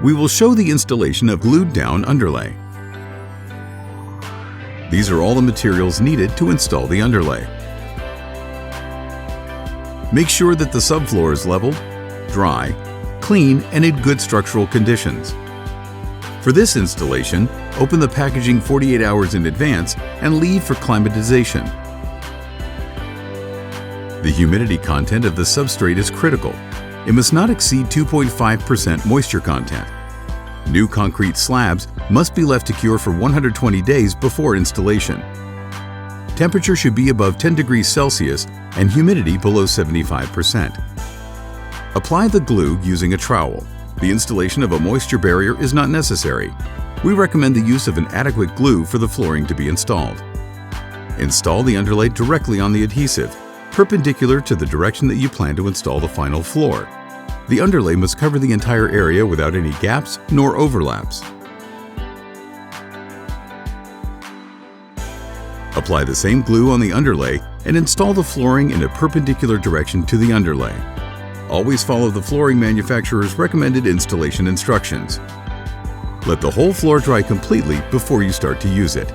we will show the installation of glued-down underlay. These are all the materials needed to install the underlay. Make sure that the subfloor is leveled, dry, clean, and in good structural conditions. For this installation, open the packaging 48 hours in advance and leave for climatization. The humidity content of the substrate is critical. It must not exceed 2.5% moisture content. New concrete slabs must be left to cure for 120 days before installation. Temperature should be above 10 degrees Celsius and humidity below 75%. Apply the glue using a trowel. The installation of a moisture barrier is not necessary. We recommend the use of an adequate glue for the flooring to be installed. Install the underlay directly on the adhesive, perpendicular to the direction that you plan to install the final floor. The underlay must cover the entire area without any gaps nor overlaps. Apply the same glue on the underlay and install the flooring in a perpendicular direction to the underlay. Always follow the flooring manufacturer's recommended installation instructions. Let the whole floor dry completely before you start to use it.